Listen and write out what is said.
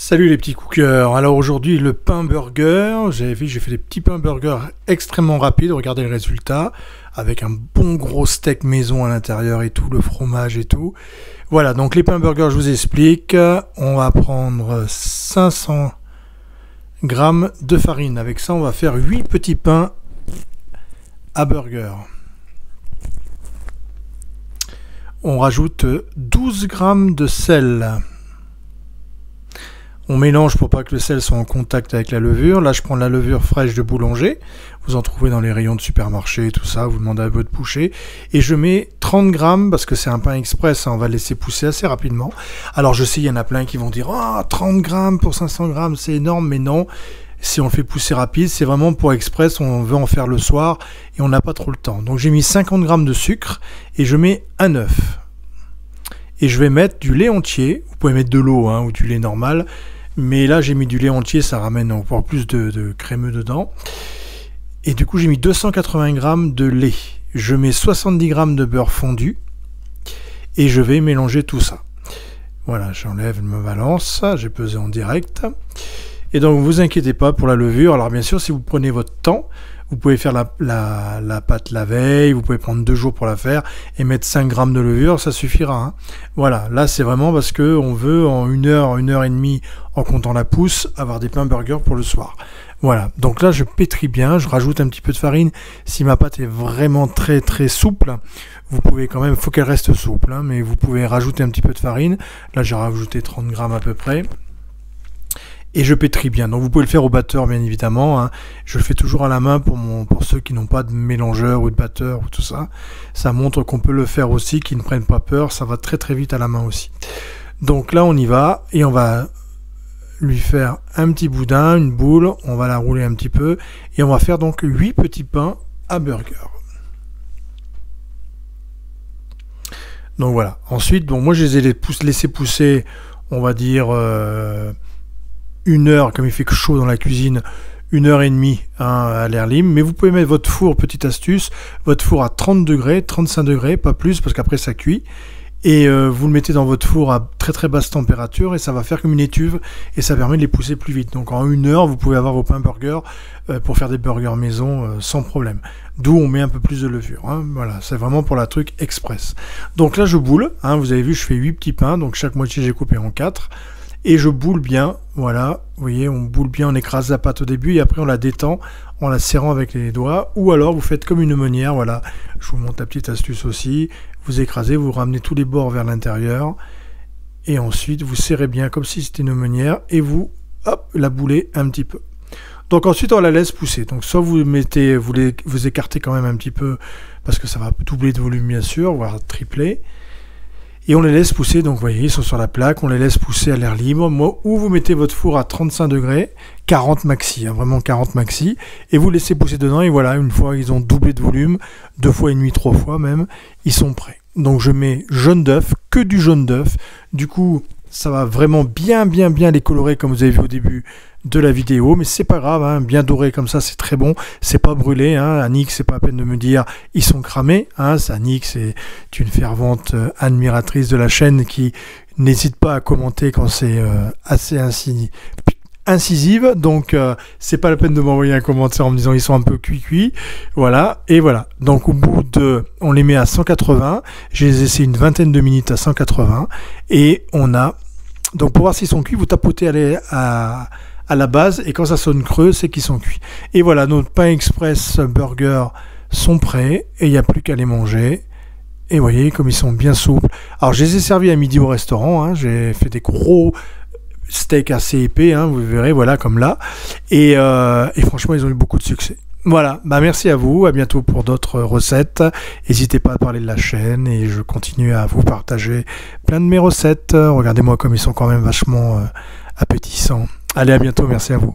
Salut les petits cookers. Alors aujourd'hui le pain burger, j'ai fait des petits pains burgers extrêmement rapides, regardez le résultat, avec un bon gros steak maison à l'intérieur et tout, le fromage et tout. Voilà, donc les pains burgers je vous explique, on va prendre 500 grammes de farine, avec ça on va faire 8 petits pains à burger. On rajoute 12 grammes de sel. On mélange pour pas que le sel soit en contact avec la levure. Là, je prends la levure fraîche de boulanger. Vous en trouvez dans les rayons de supermarché, tout ça. Vous demandez à votre boucher. Et je mets 30 grammes, parce que c'est un pain express, hein, on va le laisser pousser assez rapidement. Alors, je sais, il y en a plein qui vont dire « Ah, 30 grammes pour 500 grammes, c'est énorme », mais non. Si on le fait pousser rapide, c'est vraiment pour express, on veut en faire le soir et on n'a pas trop le temps. Donc, j'ai mis 50 grammes de sucre et je mets un œuf. Et je vais mettre du lait entier. Vous pouvez mettre de l'eau hein, ou du lait normal. Mais là, j'ai mis du lait entier, ça ramène encore plus de crémeux dedans. Et du coup, j'ai mis 280 grammes de lait. Je mets 70 grammes de beurre fondu. Et je vais mélanger tout ça. Voilà, j'enlève ma balance. J'ai pesé en direct. Et donc, vous inquiétez pas pour la levure. Alors, bien sûr, si vous prenez votre temps, vous pouvez faire la pâte la veille, vous pouvez prendre 2 jours pour la faire et mettre 5 grammes de levure, ça suffira. Hein. Voilà, là c'est vraiment parce qu'on veut en 1 heure et demie, en comptant la pousse, avoir des pains burgers pour le soir. Voilà, donc là je pétris bien, je rajoute un petit peu de farine. Si ma pâte est vraiment très souple, vous pouvez quand même, il faut qu'elle reste souple, hein, mais vous pouvez rajouter un petit peu de farine. Là j'ai rajouté 30 grammes à peu près. Et je pétris bien. Donc vous pouvez le faire au batteur bien évidemment. Hein. Je le fais toujours à la main pour ceux qui n'ont pas de mélangeur ou de batteur ou tout ça. Ça montre qu'on peut le faire aussi, qu'ils ne prennent pas peur. Ça va très vite à la main aussi. Donc là on y va et on va lui faire un petit boudin, une boule. On va la rouler un petit peu et on va faire donc 8 petits pains à burger. Donc voilà. Ensuite, bon, moi je les ai laissés pousser, on va dire 1 heure, comme il fait chaud dans la cuisine, 1 heure et demie hein, à l'air libre. Mais vous pouvez mettre votre four, petite astuce, votre four à 30 degrés, 35 degrés, pas plus, parce qu'après ça cuit. Et vous le mettez dans votre four à très basse température et ça va faire comme une étuve et ça permet de les pousser plus vite. Donc en 1 heure, vous pouvez avoir vos pains burgers pour faire des burgers maison sans problème. D'où on met un peu plus de levure. Hein. Voilà, c'est vraiment pour la truc express. Donc là, je boule. Hein, vous avez vu, je fais 8 petits pains. Donc chaque moitié, j'ai coupé en 4. Et je boule bien, voilà, vous voyez, on boule bien, on écrase la pâte au début et après on la détend en la serrant avec les doigts. Ou alors vous faites comme une meunière, voilà, je vous montre la petite astuce aussi. Vous écrasez, vous ramenez tous les bords vers l'intérieur et ensuite vous serrez bien comme si c'était une meunière et vous, hop, la boulez un petit peu. Donc ensuite on la laisse pousser. Donc soit vous mettez, vous écartez quand même un petit peu parce que ça va doubler de volume bien sûr, voire tripler. Et on les laisse pousser, donc vous voyez, ils sont sur la plaque, on les laisse pousser à l'air libre, ou vous mettez votre four à 35 degrés, 40 maxi, hein, vraiment 40 maxi, et vous laissez pousser dedans, et voilà, une fois ils ont doublé de volume, 2 fois et demi, 3 fois même, ils sont prêts. Donc je mets jaune d'œuf, que du jaune d'œuf, du coup ça va vraiment bien les colorer comme vous avez vu au début de la vidéo, mais c'est pas grave, hein, bien doré comme ça c'est très bon, c'est pas brûlé, hein, Annick c'est pas la peine de me dire ils sont cramés, hein, Annick c'est une fervente admiratrice de la chaîne qui n'hésite pas à commenter quand c'est assez incisive, donc c'est pas la peine de m'envoyer un commentaire en me disant ils sont un peu cuits, voilà, et voilà, donc au bout de, on les met à 180, j'ai essayé une vingtaine de minutes à 180, et on a, donc pour voir s'ils sont cuits, vous tapotez à la base, et quand ça sonne creux, c'est qu'ils sont cuits. Et voilà, nos pains express burger sont prêts, et il n'y a plus qu'à les manger. Et vous voyez, comme ils sont bien souples. Alors, je les ai servis à midi au restaurant, hein, j'ai fait des gros steaks assez épais, hein, vous verrez, voilà, comme là. Et franchement, ils ont eu beaucoup de succès. Voilà, bah merci à vous, à bientôt pour d'autres recettes. N'hésitez pas à parler de la chaîne, et je continue à vous partager plein de mes recettes. Regardez-moi comme ils sont quand même vachement appétissants. Allez, à bientôt, merci à vous.